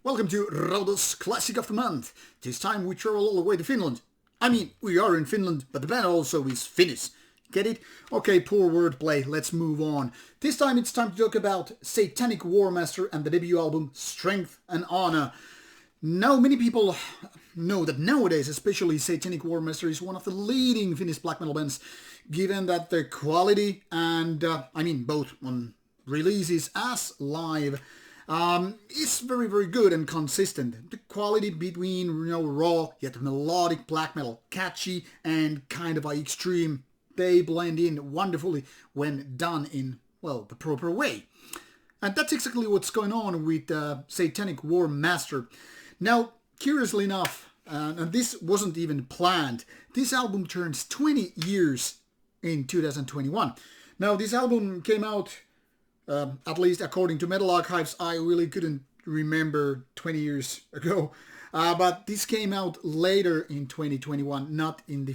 Welcome to Rauta's Classic of the Month. This time we travel all the way to Finland. I mean, we are in Finland, but the band also is Finnish. Get it? Okay, poor wordplay, let's move on. This time it's time to talk about Satanic Warmaster and the debut album Strength and Honor. Now many people know that nowadays, especially Satanic Warmaster is one of the leading Finnish black metal bands, given that their quality and, both on releases as live, is very, very good and consistent. The quality between, raw yet melodic black metal, catchy and kind of extreme, they blend in wonderfully when done in, the proper way. And that's exactly what's going on with Satanic Warmaster. Now, curiously enough, and this wasn't even planned, this album turns 20 years in 2021. Now, this album came out, at least according to Metal Archives, I really couldn't remember 20 years ago. But this came out later in 2021, not in the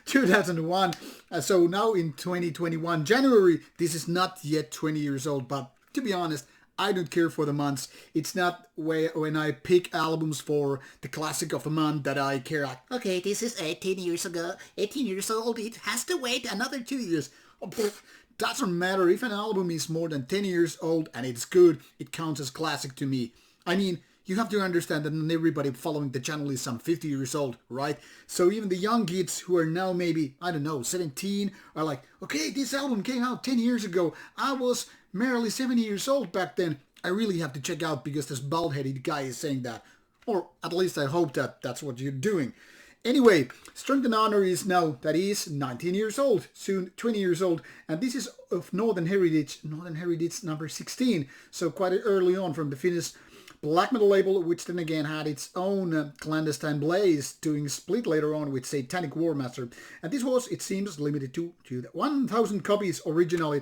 2001. So now in 2021, January, this is not yet 20 years old. But to be honest, I don't care for the months. It's not when I pick albums for the classic of the month that I care. Like, okay, this is 18 years ago, 18 years old. It has to wait another 2 years. Doesn't matter if an album is more than 10 years old and it's good, it counts as classic to me. I mean, you have to understand that not everybody following the channel is some 50 years old, right? So even the young kids who are now maybe, 17, are like, okay, this album came out 10 years ago. I was merely 7 years old back then. I really have to check out because this bald-headed guy is saying that. Or at least I hope that that's what you're doing. Anyway, Strength and Honor is now, that is, 19 years old, soon 20 years old, and this is of Northern Heritage number 16, so quite early on from the Finnish black metal label, which then again had its own clandestine blaze, doing a split later on with Satanic Warmaster, and this was, it seems, limited to 1,000 copies originally.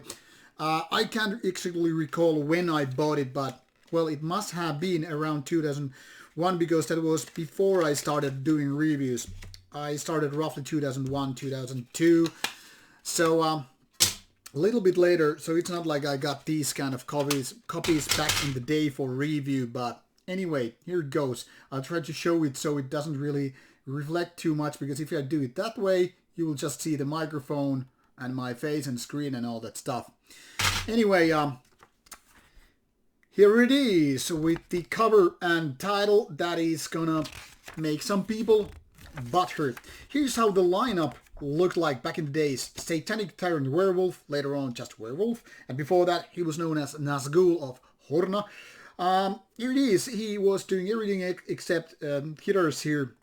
I can't exactly recall when I bought it, but, it must have been around 2001 because that was before I started doing reviews. I started roughly 2001, 2002, so a little bit later, so it's not like I got these kind of copies back in the day for review, but anyway, here it goes. I'll try to show it so it doesn't really reflect too much, because if I do it that way, you will just see the microphone and my face and screen and all that stuff. Anyway, here it is with the cover and title that is gonna make some people butthurt. Here's how the lineup looked like back in the days. Satanic Tyrant Werewolf, later on just Werewolf, and before that he was known as Nazgul of Horna. Here it is. He was doing everything except guitars here.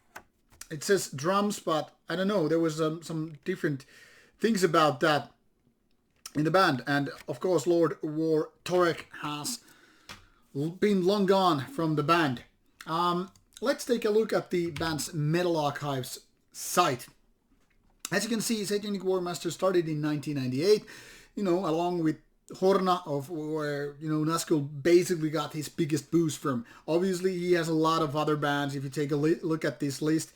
It says drums, but I don't know, there was some different things about that in the band. And of course Lord War Torek has been long gone from the band. Let's take a look at the band's Metal Archives site. As you can see, Satanic Warmaster started in 1998, along with Horna, of where, Nazgul basically got his biggest boost from. Obviously, he has a lot of other bands. If you take a look at this list,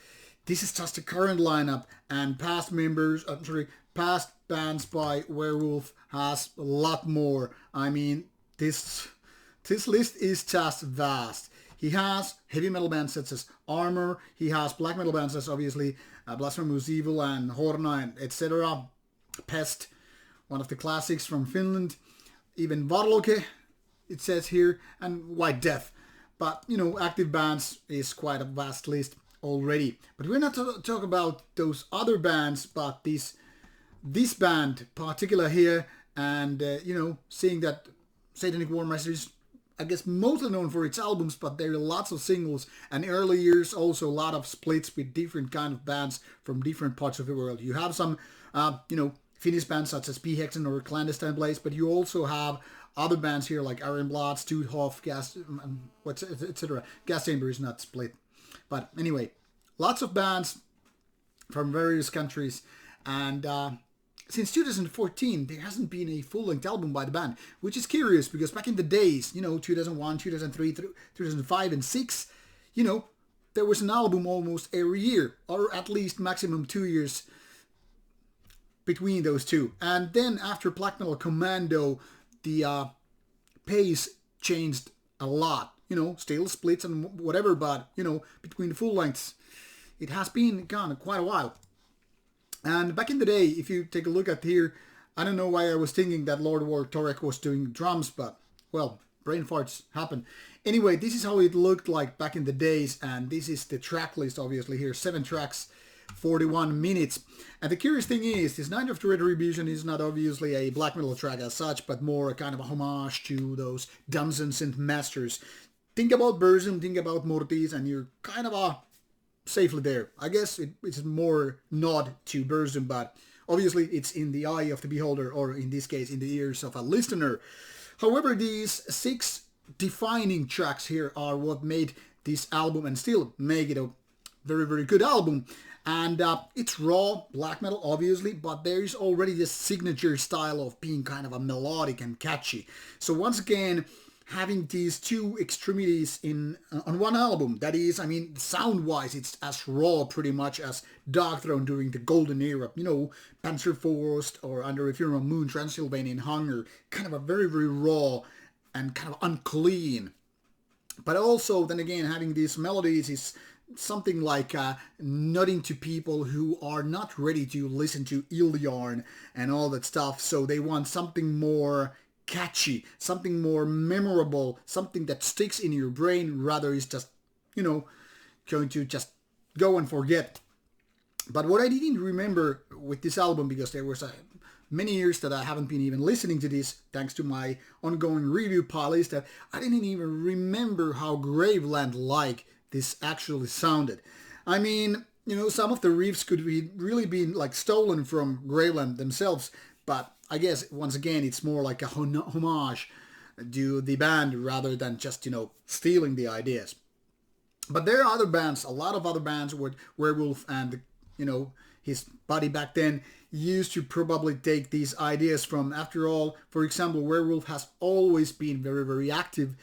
this is just the current lineup, and past bands by Werewolf has a lot more. I mean, this list is just vast. He has heavy metal bands such as Armor. He has black metal bands as obviously Blasphemous Evil and Horna and etc. Pest, one of the classics from Finland. Even Varloke, it says here, and White Death. But, active bands is quite a vast list already. But we're not talking about those other bands, but this band particular here, and, seeing that Satanic Warmaster is, I guess, mostly known for its albums, but there are lots of singles, and early years also a lot of splits with different kind of bands from different parts of the world. You have some, Finnish bands such as P-Hexen or Clandestine Blaze, but you also have other bands here like Iron Blood, Stuthoff, Gas, etc. Gas Chamber is not split. But anyway, lots of bands from various countries, and since 2014, there hasn't been a full-length album by the band, which is curious because back in the days, 2001, 2003, 2005, and 2006, there was an album almost every year, or at least maximum 2 years between those two. And then after Black Metal Commando, the pace changed a lot. still splits and whatever, but, between the full lengths, it has been gone quite a while. And back in the day, if you take a look at here, I don't know why I was thinking that Lord War Torek was doing drums, but, well, brain farts happen. Anyway, this is how it looked like back in the days, and this is the track list, obviously, here. 7 tracks, 41 minutes. And the curious thing is, this Night of Retribution is not obviously a black metal track as such, but more a kind of a homage to those Dungeons and Masters. Think about Burzum, think about Mortis, and you're kind of safely there. I guess it's more nod to Burzum, but obviously it's in the eye of the beholder, or in this case in the ears of a listener. However, these 6 defining tracks here are what made this album and still make it a very, very good album. And it's raw black metal, obviously, but there is already this signature style of being kind of a melodic and catchy. So once again, having these 2 extremities on one album, that is, I mean, sound-wise, it's as raw pretty much as Darkthrone during the golden era, Panzerfaust or Under a Funeral Moon, Transylvanian Hunger, kind of a very, very raw and kind of unclean. But also, then again, having these melodies is something like nodding to people who are not ready to listen to Iliarn and all that stuff, so they want something more catchy, something more memorable, something that sticks in your brain rather is just, going to just go and forget. But what I didn't remember with this album, because there was many years that I haven't been even listening to this, thanks to my ongoing review pile, is that I didn't even remember how Graveland-like this actually sounded. I mean, some of the riffs could be really been like stolen from Graveland themselves, but I guess once again it's more like a homage to the band rather than just, stealing the ideas. But there are other bands, a lot of other bands with Werewolf and, his buddy back then used to probably take these ideas from. After all, for example, Werewolf has always been very, very active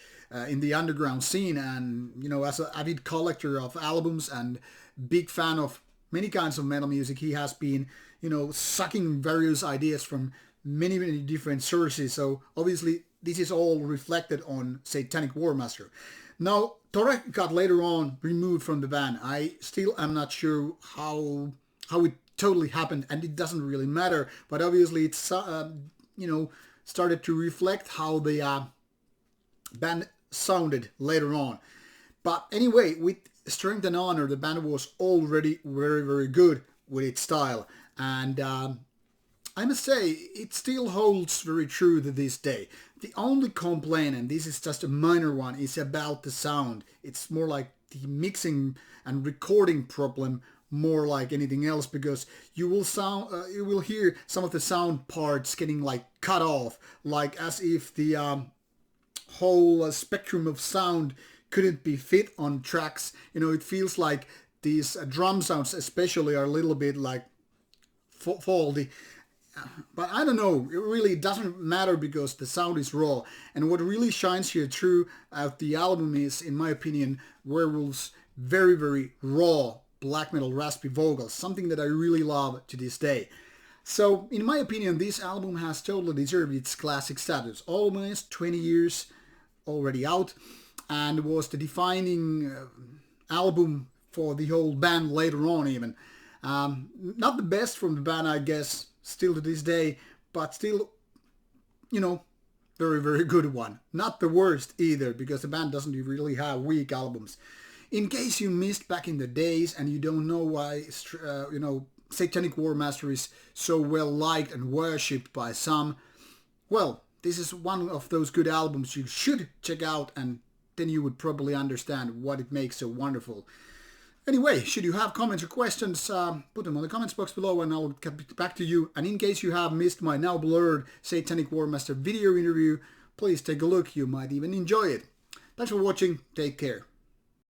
in the underground scene, and as an avid collector of albums and big fan of many kinds of metal music, he has been sucking various ideas from many, many different sources. So obviously this is all reflected on Satanic Warmaster. Now, Torek got later on removed from the band. I still am not sure how it totally happened, and it doesn't really matter, but obviously it's started to reflect how the band sounded later on. But anyway, with Strength and Honor, the band was already very, very good with its style, and I must say it still holds very true to this day. The only complaint, and this is just a minor one, is about the sound. It's more like the mixing and recording problem, more like anything else, because you will hear some of the sound parts getting like cut off, like as if the whole spectrum of sound couldn't be fit on tracks. It feels like these drum sounds especially are a little bit like faulty. But I don't know, it really doesn't matter because the sound is raw. And what really shines here through the album is, in my opinion, Werewolf's very, very raw black metal raspy vocals, something that I really love to this day. So, in my opinion, this album has totally deserved its classic status. Almost 20 years already out, and was the defining album for the whole band later on even. Not the best from the band, I guess, still to this day, but still, very, very good one. Not the worst either, because the band doesn't really have weak albums. In case you missed back in the days and you don't know why, Satanic Warmaster is so well liked and worshipped by some, well, this is one of those good albums you should check out, and then you would probably understand what it makes so wonderful. Anyway, should you have comments or questions, put them on the comments box below and I'll get back to you. And in case you have missed my now blurred Satanic Warmaster video interview, please take a look, you might even enjoy it. Thanks for watching, take care.